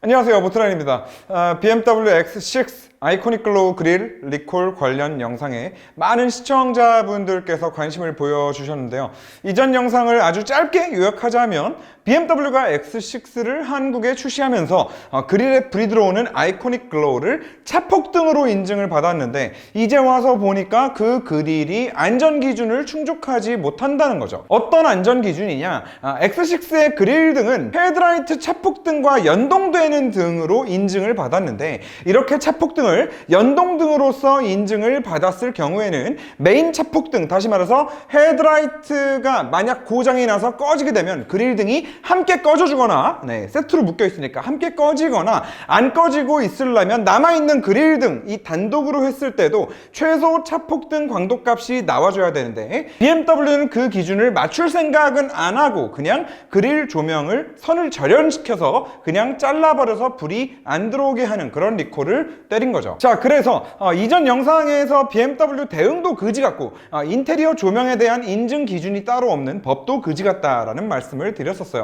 안녕하세요, 보트라인입니다. BMW X6 아이코닉 글로우 그릴 리콜 관련 영상에 많은 시청자분들께서 관심을 보여주셨는데요. 이전 영상을 아주 짧게 요약하자면 BMW가 X6를 한국에 출시하면서 그릴에 불이 들어오는 아이코닉 글로우를 차폭등으로 인증을 받았는데 이제 와서 보니까 그 그릴이 안전기준을 충족하지 못한다는 거죠. 어떤 안전기준이냐? X6의 그릴 등은 헤드라이트 차폭등과 연동되는 등으로 인증을 받았는데 이렇게 차폭등을 연동등으로서 인증을 받았을 경우에는 메인 차폭등, 다시 말해서 헤드라이트가 만약 고장이 나서 꺼지게 되면 그릴 등이 함께 꺼져주거나 세트로 묶여 있으니까 함께 꺼지거나 안 꺼지고 있으려면 남아있는 그릴 등 이 단독으로 했을 때도 최소 차폭등 광도값이 나와줘야 되는데 BMW는 그 기준을 맞출 생각은 안 하고 그냥 그릴 조명을 선을 절연시켜서 그냥 잘라버려서 불이 안 들어오게 하는 그런 리콜을 때린 거죠. 자, 그래서 이전 영상에서 BMW 대응도 그지 같고 인테리어 조명에 대한 인증 기준이 따로 없는 법도 그지 같다라는 말씀을 드렸었어요.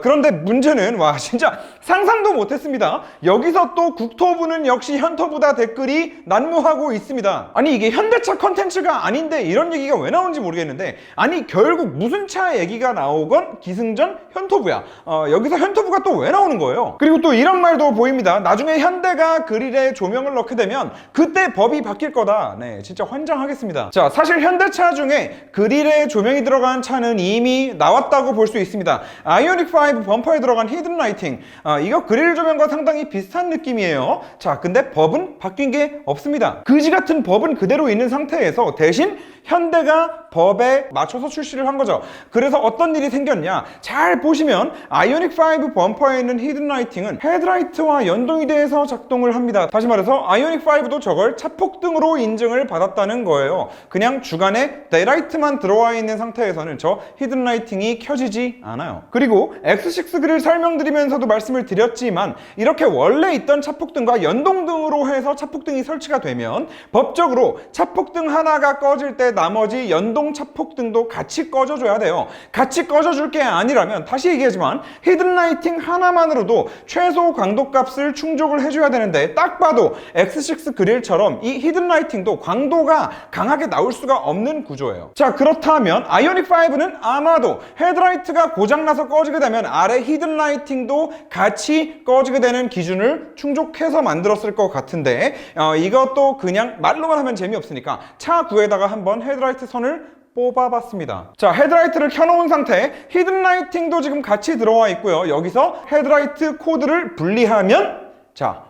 그런데 문제는 진짜 상상도 못했습니다. 여기서 또 국토부는 역시 현토부다 댓글이 난무하고 있습니다. 아니 이게 현대차 컨텐츠가 아닌데 이런 얘기가 왜 나오는지 모르겠는데 아니 결국 무슨 차 얘기가 나오건 기승전 현토부야. 여기서 현토부가 또 왜 나오는 거예요? 그리고 또 이런 말도 보입니다. 나중에 현대가 그릴에 조명을 넣게 되면 그때 법이 바뀔 거다. 진짜 환장하겠습니다. 자, 사실 현대차 중에 그릴에 조명이 들어간 차는 이미 나왔다고 볼 수 있습니다. 아이오닉 5 범퍼에 들어간 히든 라이팅, 이거 그릴 조명과 상당히 비슷한 느낌이에요. 자, 근데 법은 바뀐 게 없습니다. 그지 같은 법은 그대로 있는 상태에서 대신 현대가 법에 맞춰서 출시를 한 거죠. 그래서 어떤 일이 생겼냐? 잘 보시면 아이오닉 5 범퍼에 있는 히든 라이팅은 헤드라이트와 연동이 돼서 작동을 합니다. 다시 말해서 아이오닉 5도 저걸 차폭등으로 인증을 받았다는 거예요. 그냥 주간에 데이라이트만 들어와 있는 상태에서는 저 히든 라이팅이 켜지지 않아요. 그리고 X6 그릴 설명드리면서도 말씀을 드렸지만 이렇게 원래 있던 차폭등과 연동등으로 해서 차폭등이 설치가 되면 법적으로 차폭등 하나가 꺼질 때 나머지 연동 차폭등도 같이 꺼져줘야 돼요. 같이 꺼져줄 게 아니라면 다시 얘기하지만 히든 라이팅 하나만으로도 최소 광도값을 충족을 해줘야 되는데 딱 봐도 X6 그릴처럼 이 히든 라이팅도 광도가 강하게 나올 수가 없는 구조예요. 자, 그렇다면 아이오닉 5는 아마도 헤드라이트가 고장나서 꺼지게 되면 아래 히든 라이팅도 같이 꺼지게 되는 기준을 충족해서 만들었을 것 같은데 이것도 그냥 말로만 하면 재미없으니까 차 구에다가 한번 헤드라이트 선을 뽑아봤습니다. 자, 헤드라이트를 켜놓은 상태, 히든 라이팅도 지금 같이 들어와 있고요. 여기서 헤드라이트 코드를 분리하면 자,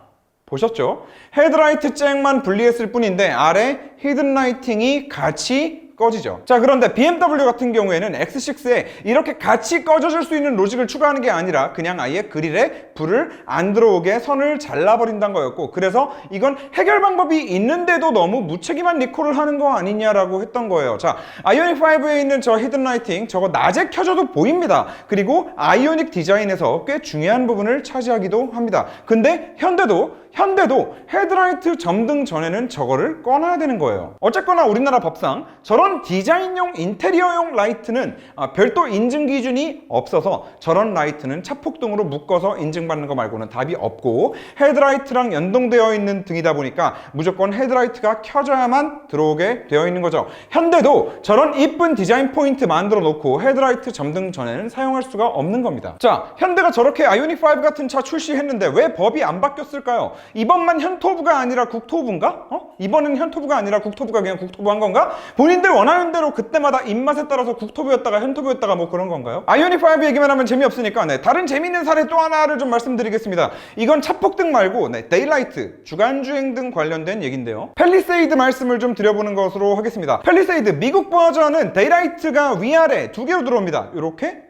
보셨죠? 헤드라이트 잭만 분리했을 뿐인데 아래 히든 라이팅이 같이 꺼지죠. 자, 그런데 BMW 같은 경우에는 X6에 이렇게 같이 꺼져줄 수 있는 로직을 추가하는 게 아니라 그냥 아예 그릴에 불을 안 들어오게 선을 잘라버린다는 거였고, 그래서 이건 해결 방법이 있는데도 너무 무책임한 리콜을 하는 거 아니냐라고 했던 거예요. 자, 아이오닉 5에 있는 저 히든 라이팅 저거 낮에 켜져도 보입니다. 그리고 아이오닉 디자인에서 꽤 중요한 부분을 차지하기도 합니다. 근데 현대도 헤드라이트 점등 전에는 저거를 꺼놔야 되는 거예요. 어쨌거나 우리나라 법상 저런 디자인용 인테리어용 라이트는 별도 인증 기준이 없어서 저런 라이트는 차폭등으로 묶어서 인증받는 거 말고는 답이 없고 헤드라이트랑 연동되어 있는 등이다 보니까 무조건 헤드라이트가 켜져야만 들어오게 되어 있는 거죠. 현대도 저런 이쁜 디자인 포인트 만들어 놓고 헤드라이트 점등 전에는 사용할 수가 없는 겁니다. 자, 현대가 저렇게 아이오닉 5 같은 차 출시했는데 왜 법이 안 바뀌었을까요? 이번만 현토부가 아니라 국토부인가? 이번은 현토부가 아니라 국토부가 그냥 국토부 한 건가? 본인들 원하는 대로 그때마다 입맛에 따라서 국토부였다가 현토부였다가 뭐 그런 건가요? 아이오닉 5 얘기만 하면 재미없으니까 다른 재미있는 사례 또 하나를 좀 말씀드리겠습니다. 이건 차폭등 말고 데일라이트, 주간주행 등 관련된 얘기인데요. 팰리세이드 말씀을 좀 드려보는 것으로 하겠습니다. 팰리세이드 미국 버전은 데일라이트가 위아래 두 개로 들어옵니다. 요렇게.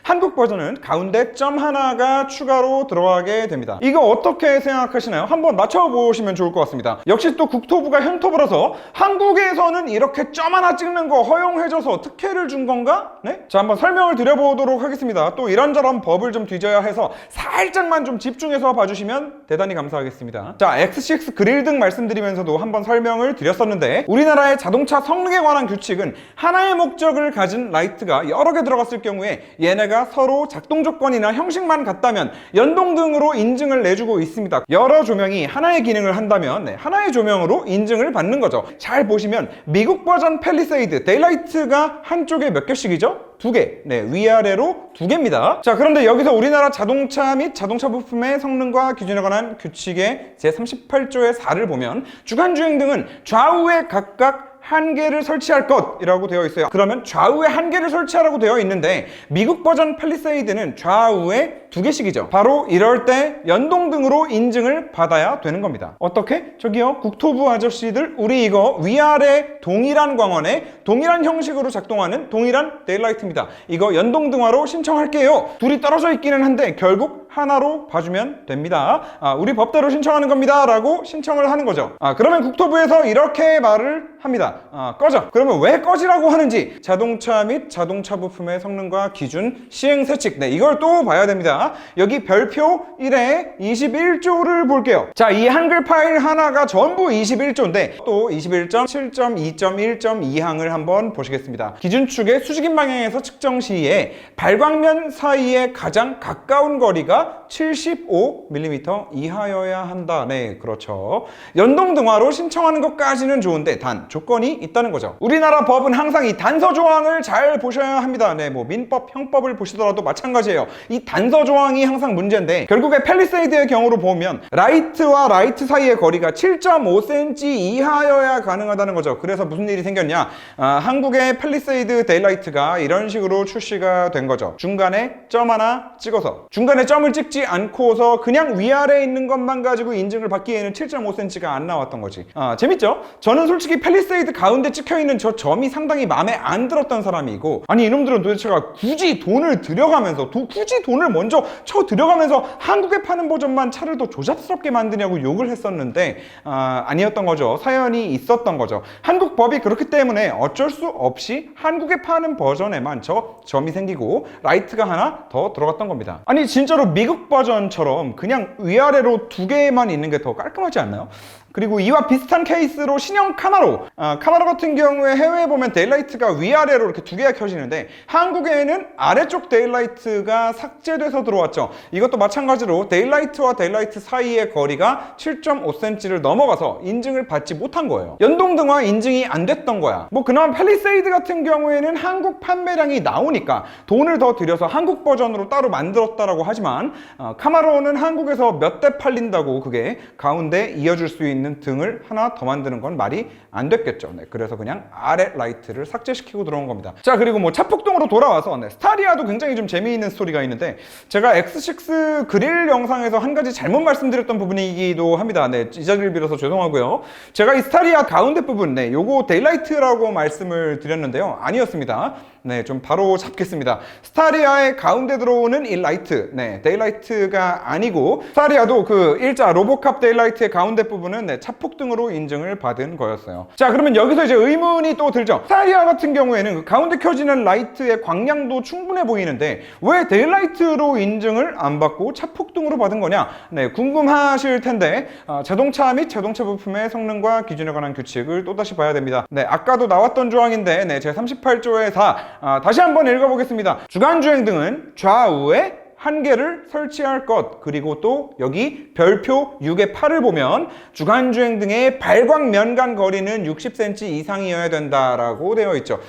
한국 버전은 가운데 점 하나가 추가로 들어가게 됩니다. 이거 어떻게 생각하시나요? 한번 맞춰보시면 좋을 것 같습니다. 역시 또 국토부가 현토부라서 한국에서는 이렇게 점 하나 찍는 거 허용해줘서 특혜를 준 건가? 네? 자, 한번 설명을 드려보도록 하겠습니다. 또 이런저런 법을 좀 뒤져야 해서 살짝만 좀 집중해서 봐주시면 대단히 감사하겠습니다. 자, X6 그릴 등 말씀드리면서도 한번 설명을 드렸었는데, 우리나라의 자동차 성능에 관한 규칙은 하나의 목적을 가진 라이트가 여러 개 들어갔을 경우에 얘네가 서로 작동 조건이나 형식만 같다면 연동등으로 인증을 내주고 있습니다. 여러 조명이 하나의 기능을 한다면 하나의 조명으로 인증을 받는 거죠. 잘 보시면 미국 버전 팰리세이드 데일라이트가 한쪽에 몇 개씩이죠? 2개. 네, 위아래로 2개입니다. 자, 그런데 여기서 우리나라 자동차 및 자동차 부품의 성능과 기준에 관한 규칙의 제38조의 4를 보면 주간주행등은 좌우에 각각 1개를 설치할 것이라고 되어 있어요. 그러면 좌우에 1개를 설치하라고 되어 있는데 미국 버전 팰리세이드는 좌우에 2개씩이죠. 바로 이럴 때 연동등으로 인증을 받아야 되는 겁니다. 어떻게? 저기요, 국토부 아저씨들, 우리 이거 위아래 동일한 광원에 동일한 형식으로 작동하는 동일한 데일라이트입니다. 이거 연동등화로 신청할게요. 둘이 떨어져 있기는 한데 결국 하나로 봐주면 됩니다. 우리 법대로 신청하는 겁니다 라고 신청을 하는 거죠. 그러면 국토부에서 이렇게 말을 합니다. 꺼져. 그러면 왜 꺼지라고 하는지 자동차 및 자동차 부품의 성능과 기준 시행세칙, 이걸 또 봐야 됩니다. 여기 별표 1에 21조를 볼게요. 자, 이 한글 파일 하나가 전부 21조인데 또 21.7.2.1.2항을 한번 보시겠습니다. 기준축의 수직인 방향에서 측정 시에 발광면 사이에 가장 가까운 거리가 75mm 이하여야 한다. 네, 그렇죠. 연동등화로 신청하는 것까지는 좋은데 단 조건이 있다는 거죠. 우리나라 법은 항상 이 단서 조항을 잘 보셔야 합니다. 네, 뭐 민법, 형법을 보시더라도 마찬가지예요. 이 단서 조항이 항상 문제인데 결국에 팰리세이드의 경우로 보면 라이트와 라이트 사이의 거리가 7.5cm 이하여야 가능하다는 거죠. 그래서 무슨 일이 생겼냐? 한국의 팰리세이드 데일라이트가 이런 식으로 출시가 된 거죠. 중간에 점 하나 찍어서, 중간에 점을 찍지 않고서 그냥 위아래에 있는 것만 가지고 인증을 받기에는 7.5cm가 안 나왔던 거지. 재밌죠? 저는 솔직히 팰리세이드 가운데 찍혀있는 저 점이 상당히 마음에 안 들었던 사람이고, 아니 이놈들은 도대체가 굳이 돈을 들여가면서 굳이 돈을 먼저 쳐 들여가면서 한국에 파는 버전만 차를 더 조잡스럽게 만드냐고 욕을 했었는데 아니었던 거죠. 사연이 있었던 거죠. 한국 법이 그렇기 때문에 어쩔 수 없이 한국에 파는 버전에만 저 점이 생기고 라이트가 하나 더 들어갔던 겁니다. 아니 진짜로 미국 버전처럼 그냥 위아래로 2개만 있는 게 더 깔끔하지 않나요? 그리고 이와 비슷한 케이스로 신형 카마로, 카마로 같은 경우에 해외에 보면 데일라이트가 위아래로 이렇게 2개가 켜지는데 한국에는 아래쪽 데일라이트가 삭제돼서 들어왔죠. 이것도 마찬가지로 데일라이트와 데일라이트 사이의 거리가 7.5cm를 넘어가서 인증을 받지 못한 거예요. 연동등화 인증이 안 됐던 거야. 뭐 그나마 팰리세이드 같은 경우에는 한국 판매량이 나오니까 돈을 더 들여서 한국 버전으로 따로 만들었다라고 하지만 카마로는 한국에서 몇 대 팔린다고 그게 가운데 이어줄 수 있는 등을 하나 더 만드는 건 말이 안 됐겠죠. 네, 그래서 그냥 아래 라이트를 삭제시키고 들어온 겁니다. 자, 그리고 뭐 차폭등으로 돌아와서 스타리아도 굉장히 좀 재미있는 스토리가 있는데 제가 X6 그릴 영상에서 한 가지 잘못 말씀드렸던 부분이기도 합니다. 네, 이 자리를 빌어서 죄송하고요. 제가 이 스타리아 가운데 부분, 요거 데일라이트라고 말씀을 드렸는데요. 아니었습니다. 네, 좀 바로 잡겠습니다. 스타리아의 가운데 들어오는 이 라이트, 데일라이트가 아니고 스타리아도 그 일자 로보캅 데일라이트의 가운데 부분은 차폭등으로 인증을 받은 거였어요. 자, 그러면 여기서 이제 의문이 또 들죠. 스타리아 같은 경우에는 그 가운데 켜지는 라이트의 광량도 충분해 보이는데 왜 데일라이트로 인증을 안 받고 차폭등으로 받은 거냐? 네, 궁금하실 텐데 자동차 및 자동차 부품의 성능과 기준에 관한 규칙을 또다시 봐야 됩니다. 네, 아까도 나왔던 조항인데 제38조의 4 다시 한번 읽어보겠습니다. 주간주행등은 좌우에 1개를 설치할 것, 그리고 또 여기 별표 6의 8을 보면 주간주행등의 발광면간 거리는 60cm 이상이어야 된다라고 되어 있죠.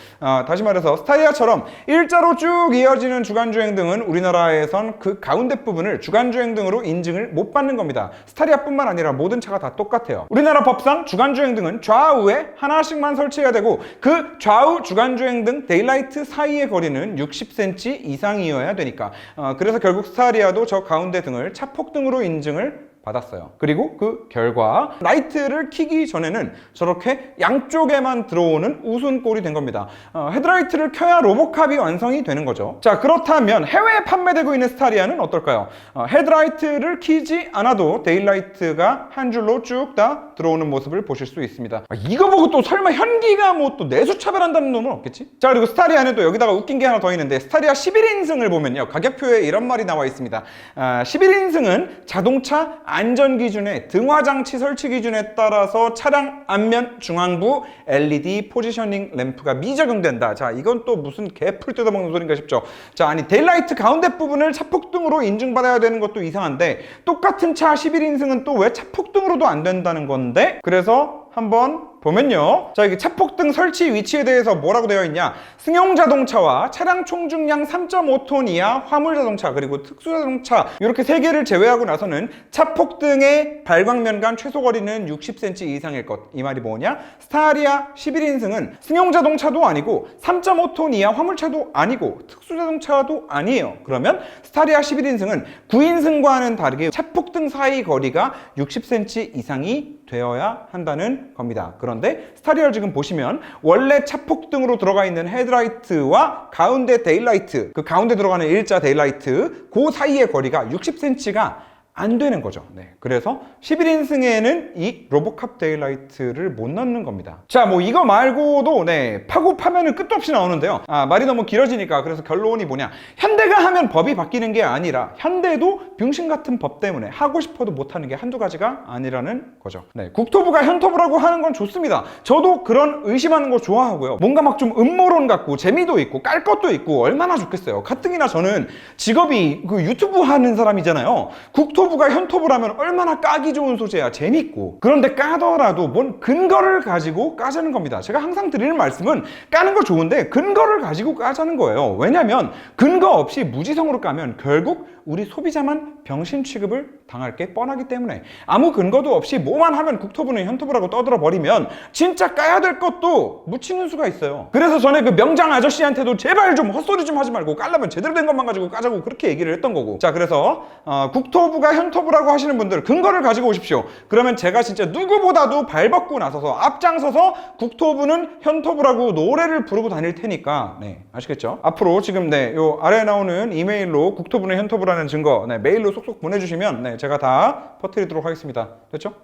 다시 말해서 스타리아처럼 일자로 쭉 이어지는 주간주행등은 우리나라에선 그 가운데 부분을 주간주행등으로 인증을 못 받는 겁니다. 스타리아뿐만 아니라 모든 차가 다 똑같아요. 우리나라 법상 주간주행등은 좌우에 하나씩만 설치해야 되고 그 좌우 주간주행등 데일라이트 사이의 거리는 60cm 이상이어야 되니까 그래서 결국 스타리아도 저 가운데 등을 차폭등으로 인증을 받았어요. 그리고 그 결과 라이트를 켜기 전에는 저렇게 양쪽에만 들어오는 우순꼴이 된 겁니다. 헤드라이트를 켜야 로보캅이 완성이 되는 거죠. 자, 그렇다면 해외에 판매되고 있는 스타리아는 어떨까요? 헤드라이트를 켜지 않아도 데일라이트가 한 줄로 쭉 다 들어오는 모습을 보실 수 있습니다. 이거 보고 또 설마 현기가 뭐 또 내수 차별한다는 놈은 없겠지? 자, 그리고 스타리아는 또 여기다가 웃긴 게 하나 더 있는데 스타리아 11인승을 보면요, 가격표에 이런 말이 나와 있습니다. 11인승은 자동차 안전기준의 등화장치 설치 기준에 따라서 차량 앞면 중앙부 LED 포지셔닝 램프가 미적용된다. 자, 이건 또 무슨 개풀 뜯어먹는 소린가 싶죠. 자, 아니 데일라이트 가운데 부분을 차폭등으로 인증받아야 되는 것도 이상한데 똑같은 차 11인승은 또 왜 차폭등으로도 안 된다는 건데, 그래서 한번 보면요, 자, 이게 차폭등 설치 위치에 대해서 뭐라고 되어 있냐, 승용자동차와 차량 총중량 3.5톤 이하 화물자동차 그리고 특수자동차 이렇게 세 개를 제외하고 나서는 차폭등의 발광면 간 최소 거리는 60cm 이상일 것. 이 말이 뭐냐, 스타리아 11인승은 승용자동차도 아니고 3.5톤 이하 화물차도 아니고 특수자동차도 아니에요. 그러면 스타리아 11인승은 9인승과는 다르게 차폭등 사이 거리가 60cm 이상이 되어야 한다는 겁니다. 그런데 스타리아를 지금 보시면 원래 차폭등으로 들어가 있는 헤드라이트와 가운데 데일라이트, 그 가운데 들어가는 일자 데일라이트, 그 사이의 거리가 60cm가 안 되는 거죠. 네. 그래서 11인승에는 이 로보캅 데일라이트를 못 넣는 겁니다. 자, 뭐 이거 말고도 파고 파면은 끝도 없이 나오는데요. 말이 너무 길어지니까 그래서 결론이 뭐냐, 현대가 하면 법이 바뀌는 게 아니라 현대도 병신 같은 법 때문에 하고 싶어도 못하는 게 한두 가지가 아니라는 거죠. 네. 국토부가 현토부라고 하는 건 좋습니다. 저도 그런 의심하는 거 좋아하고요. 뭔가 막 좀 음모론 같고 재미도 있고 깔 것도 있고 얼마나 좋겠어요. 가뜩이나 저는 직업이 그 유튜브 하는 사람이잖아요. 국토부가 현토부라면 얼마나 까기 좋은 소재야. 재밌고. 그런데 까더라도 뭔 근거를 가지고 까자는 겁니다. 제가 항상 드리는 말씀은 까는 거 좋은데 근거를 가지고 까자는 거예요. 왜냐면 근거 없이 무지성으로 까면 결국 우리 소비자만 병신 취급을 당할 게 뻔하기 때문에, 아무 근거도 없이 뭐만 하면 국토부는 현토부라고 떠들어 버리면 진짜 까야 될 것도 묻히는 수가 있어요. 그래서 전에 그 명장 아저씨한테도 제발 좀 헛소리 좀 하지 말고 깔려면 제대로 된 것만 가지고 까자고 그렇게 얘기를 했던 거고. 자, 그래서 국토부가 현토부라고 하시는 분들 근거를 가지고 오십시오. 그러면 제가 진짜 누구보다도 발벗고 나서서 앞장서서 국토부는 현토부라고 노래를 부르고 다닐 테니까, 아시겠죠? 앞으로 지금 요 아래에 나오는 이메일로 국토부는 현토부라는 증거 메일로 쏙쏙 보내주시면 제가 다 퍼뜨리도록 하겠습니다. 됐죠?